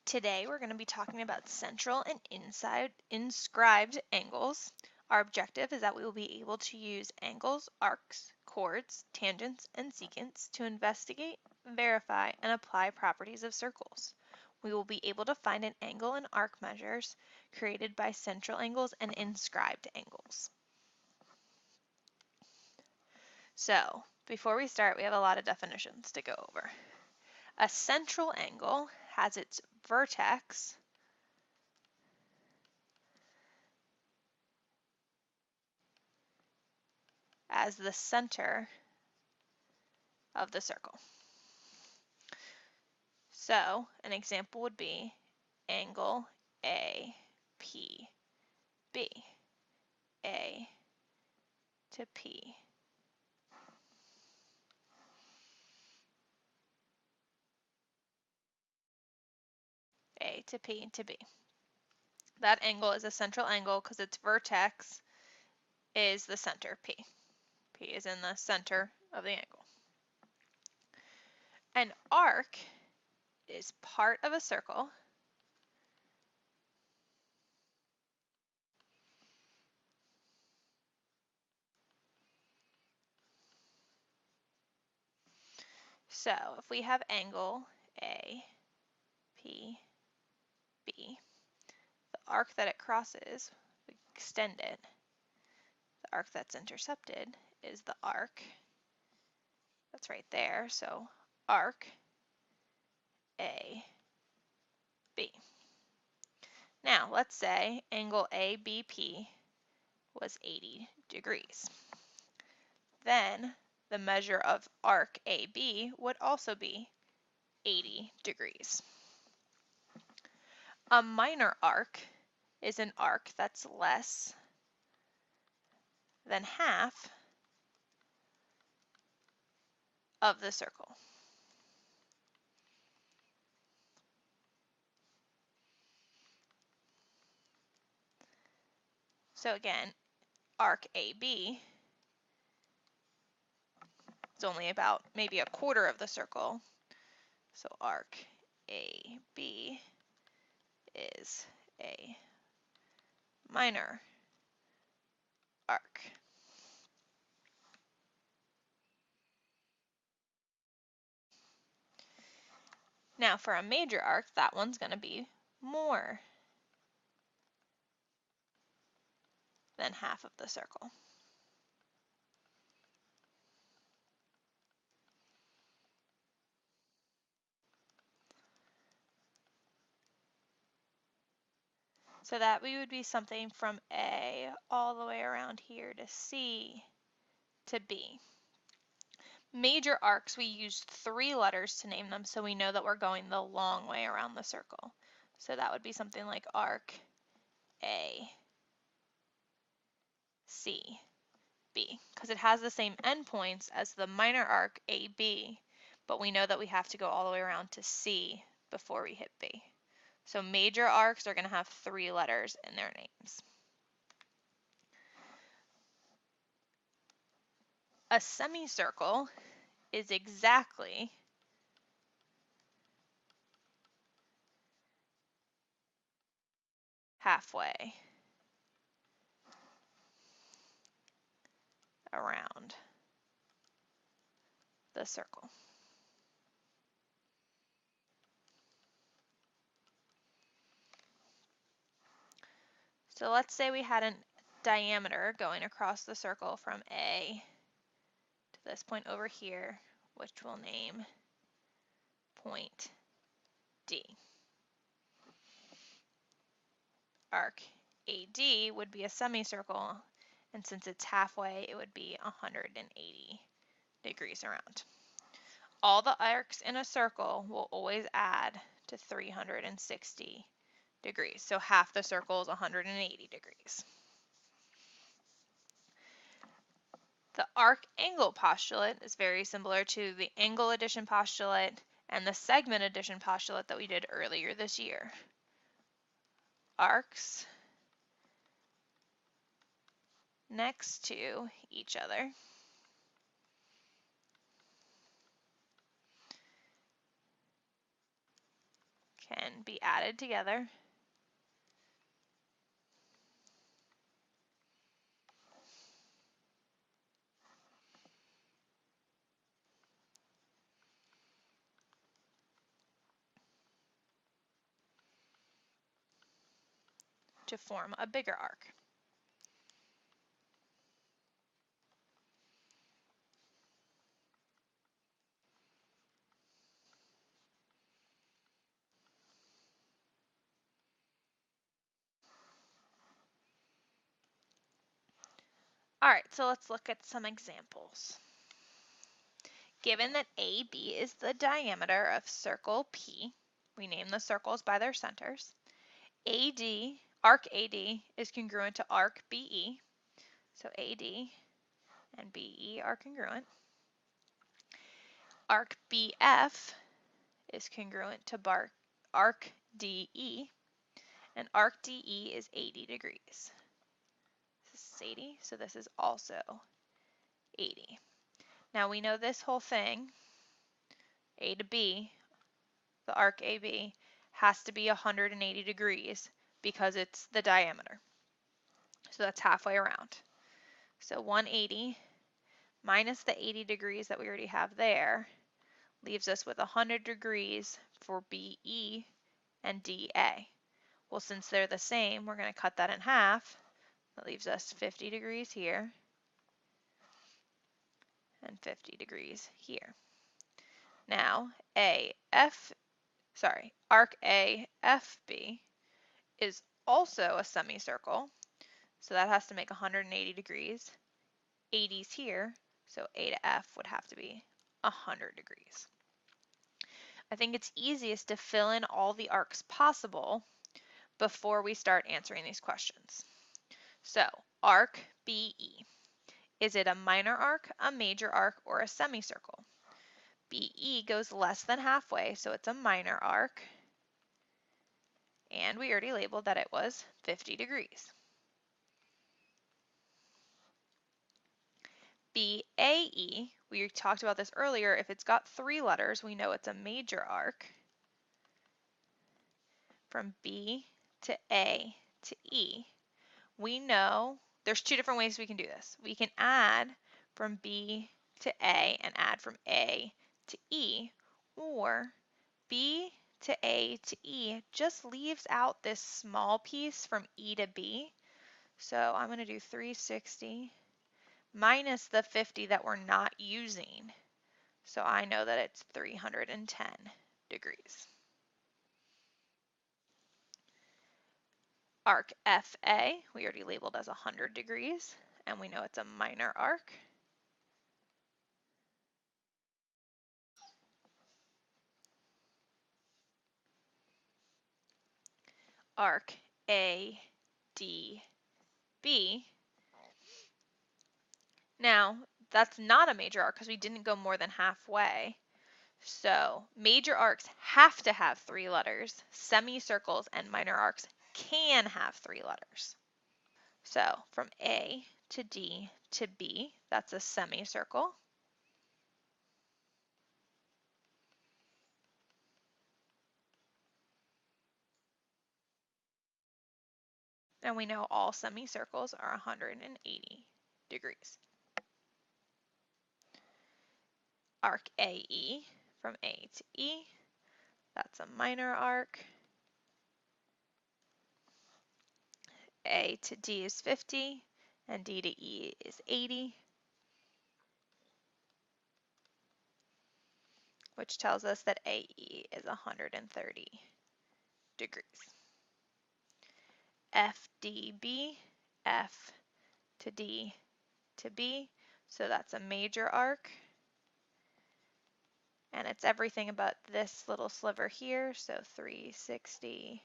Today we're going to be talking about central and inscribed angles. Our objective is that we will be able to use angles, arcs, chords, tangents, and secants to investigate, verify, and apply properties of circles. We will be able to find an angle and arc measures created by central angles and inscribed angles. So, before we start, we have a lot of definitions to go over. A central angle has its vertex as the center of the circle. So an example would be angle APB, A to P. A to P to B. That angle is a central angle because its vertex is the center, P. P is in the center of the angle. An arc is part of a circle so if we have angle A, P, B, the arc that it crosses, we extend it. The arc that's intercepted is the arc that's right there, so arc A, B. Now, let's say angle ABP was 80 degrees. Then the measure of arc AB would also be 80 degrees. A minor arc is an arc that's less than half of the circle. So again, arc AB is only about maybe a quarter of the circle. So arc AB is a minor arc. Now for a major arc, that one's going to be more than half of the circle. So that we would be something from A all the way around here to C to B. Major arcs, we used 3 letters to name them, so we know that we're going the long way around the circle. So that would be something like arc A, C, B, because it has the same endpoints as the minor arc AB, but we know that we have to go all the way around to C before we hit B. So major arcs are going to have 3 letters in their names. A semicircle is exactly halfway around the circle. So let's say we had a diameter going across the circle from A to this point over here, which we'll name point D. Arc AD would be a semicircle, and since it's halfway, it would be 180 degrees around. All the arcs in a circle will always add to 360 degrees. So half the circle is 180 degrees. The arc angle postulate is very similar to the angle addition postulate and the segment addition postulate that we did earlier this year. Arcs next to each other can can be added together. To form a bigger arc. All right, so let's look at some examples. Given that AB is the diameter of circle P, we name the circles by their centers. Arc AD is congruent to arc BE, so AD and BE are congruent. Arc BF is congruent to arc DE, and arc DE is 80 degrees. This is 80, so this is also 80. Now we know this whole thing, A to B, the arc AB, has to be 180 degrees because it's the diameter. So that's halfway around. So 180 minus the 80 degrees that we already have there leaves us with 100 degrees for BE and DA. Well, since they're the same, we're going to cut that in half. That leaves us 50 degrees here and 50 degrees here. Now, arc AFB is also a semicircle, so that has to make 180 degrees. 80's here, so A to F would have to be 100 degrees. I think it's easiest to fill in all the arcs possible before we start answering these questions. So, arc BE. Is it a minor arc, a major arc, or a semicircle? BE goes less than halfway, so it's a minor arc. And we already labeled that it was 50 degrees. BAE, we talked about this earlier, if it's got 3 letters, we know it's a major arc. From B to A to E, we know there's 2 different ways we can do this. We can add from B to A and add from A to E, or B to A to E just leaves out this small piece from E to B. So I'm going to do 360 minus the 50 that we're not using. So I know that it's 310 degrees. Arc FA, we already labeled as 100 degrees, and we know it's a minor arc. Arc ADB. Now, that's not a major arc because we didn't go more than halfway. So major arcs have to have 3 letters. Semicircles and minor arcs can have 3 letters. So from A to D to B, that's a semicircle. And we know all semicircles are 180 degrees. Arc AE, from A to E, that's a minor arc. A to D is 50, and D to E is 80, which tells us that AE is 130 degrees. FDB, F to D to B, so that's a major arc. And it's everything about this little sliver here, so 360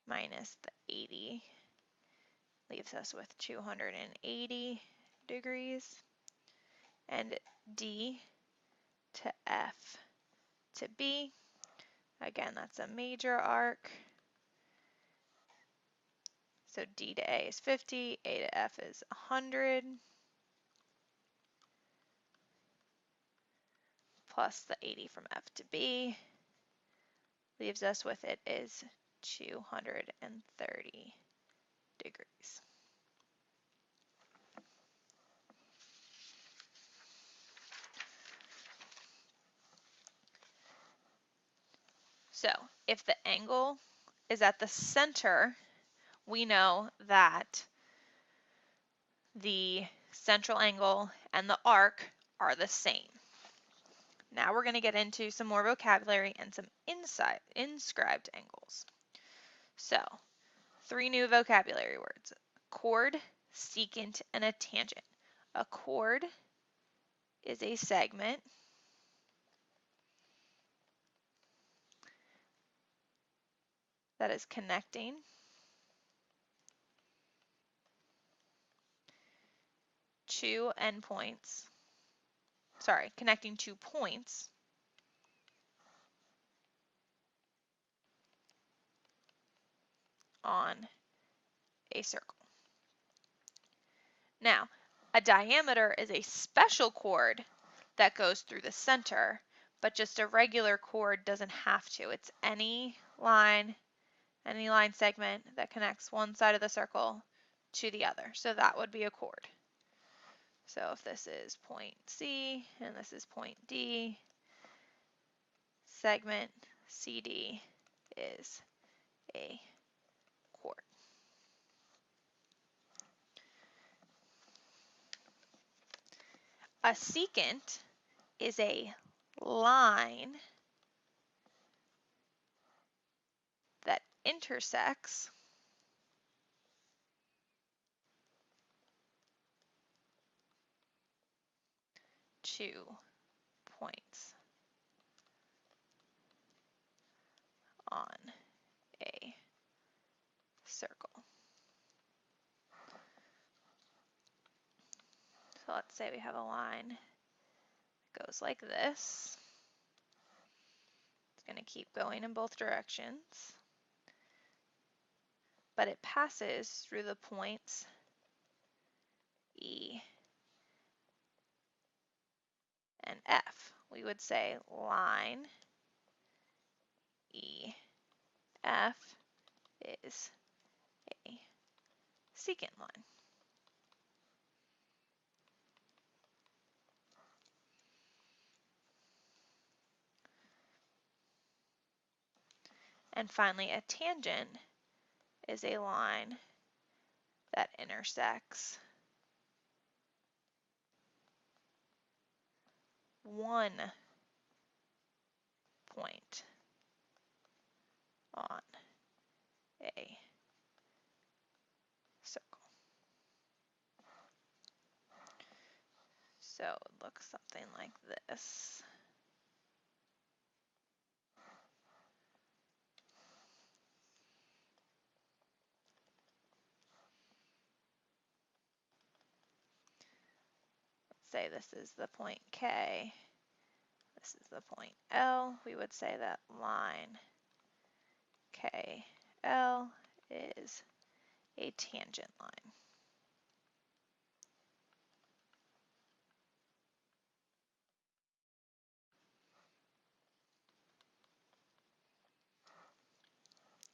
minus the 80 leaves us with 280 degrees. And D to F to B, again, that's a major arc. So D to A is 50, A to F is 100, plus the 80 from F to B. leaves us with it is 230 degrees. So if the angle is at the center, we know that the central angle and the arc are the same. Now we're going to get into some more vocabulary and some inscribed angles. So 3 new vocabulary words: chord, secant, and a tangent. A chord is a segment that is connecting connecting two points on a circle. Now, a diameter is a special chord that goes through the center, but just a regular chord doesn't have to. It's any line segment that connects one side of the circle to the other. So that would be a chord. So if this is point C and this is point D, segment CD is a chord. A secant is a line that intersects two points on a circle. So let's say we have a line that goes like this. It's going to keep going in both directions, but it passes through the points E and F. We would say line EF is a secant line. And finally, a tangent is a line that intersects one point on a circle. So it looks something like this. Let's say this is the point K, this is the point L. We would say that line KL is a tangent line.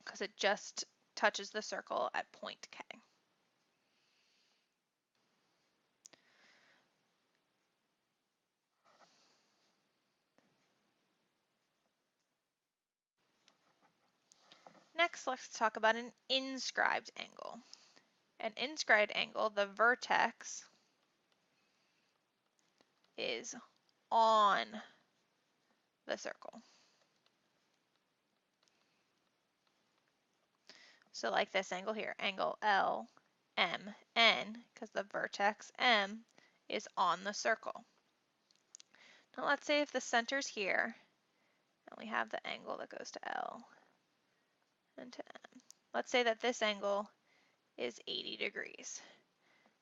Because it just touches the circle at point K. Next, let's talk about an inscribed angle. An inscribed angle, the vertex is on the circle. So like this angle here, angle LMN, because the vertex M is on the circle. Now let's say if the center's here, and we have the angle that goes to L and to M. Let's say that this angle is 80 degrees.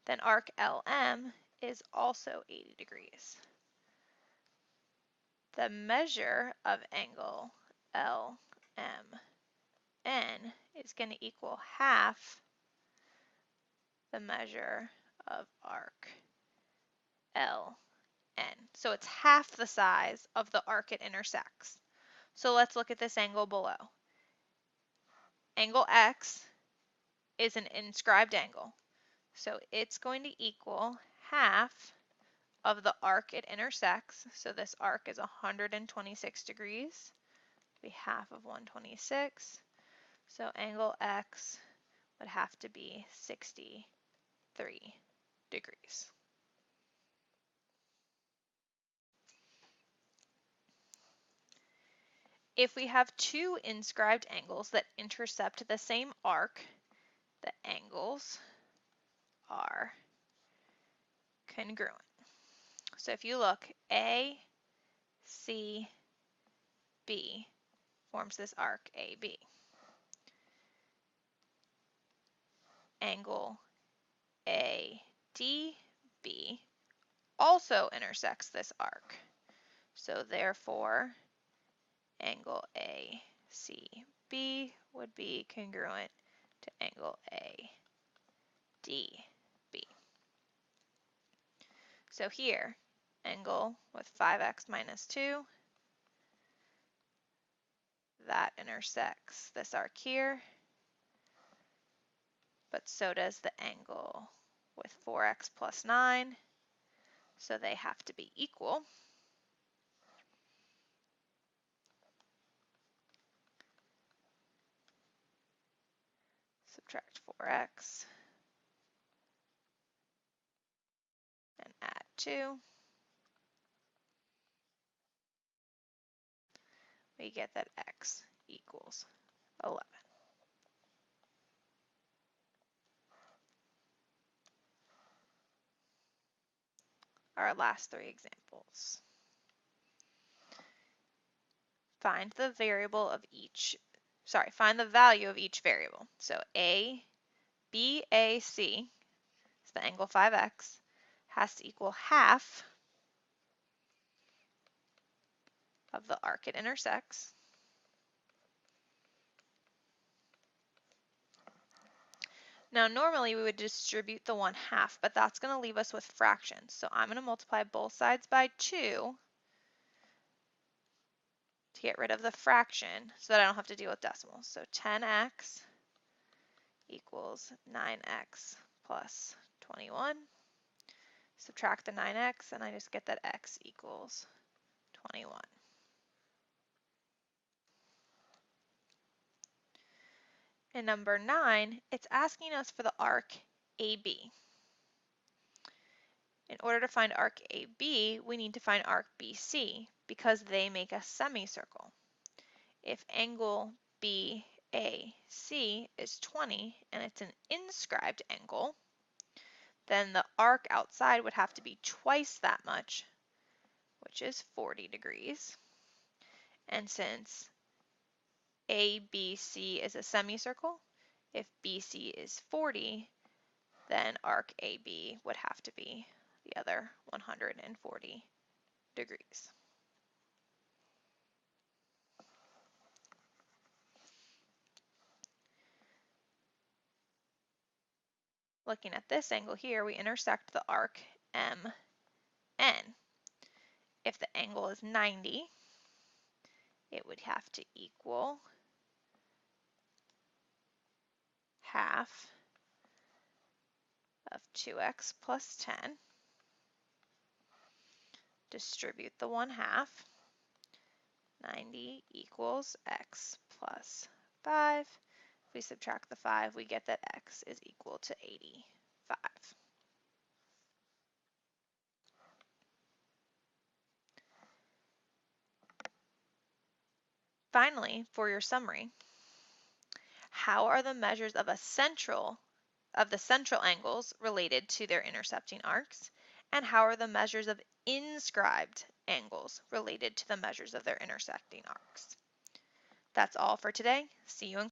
Then arc LM is also 80 degrees. The measure of angle LMN is going to equal half the measure of arc LN. So it's half the size of the arc it intersects. So let's look at this angle below. Angle X is an inscribed angle. So it's going to equal half of the arc it intersects. So this arc is 126 degrees. Be half of 126. So angle X would have to be 63 degrees. If we have two inscribed angles that intercept the same arc, the angles are congruent. So if you look, A, C, B forms this arc AB. Angle ADB also intersects this arc. So therefore, angle ACB would be congruent to angle ADB. So here, angle with 5x minus 2, that intersects this arc here, but so does the angle with 4x plus 9, so they have to be equal. Subtract 4x and add 2. We get that x equals 11. Our last three examples. Find the value of each variable. So BAC, is the angle 5x, has to equal half of the arc it intersects. Now normally we would distribute the 1/2, but that's going to leave us with fractions. So I'm going to multiply both sides by 2 to get rid of the fraction so that I don't have to deal with decimals. So 10x equals 9x plus 21. Subtract the 9x and I just get that x equals 21. In number 9, it's asking us for the arc AB. In order to find arc AB, we need to find arc BC because they make a semicircle. If angle BAC is 20 and it's an inscribed angle, then the arc outside would have to be twice that much, which is 40 degrees. And since ABC is a semicircle, if BC is 40, then arc AB would have to be the other 140 degrees. Looking at this angle here, we intersect the arc MN. If the angle is 90, it would have to equal half of 2x plus 10. Distribute the 1/2. 90 equals x plus 5. If we subtract the 5, we get that x is equal to 85. Finally, for your summary, how are the measures of the central angles related to their intercepting arcs? And how are the measures of inscribed angles related to the measures of their intersecting arcs? That's all for today. See you in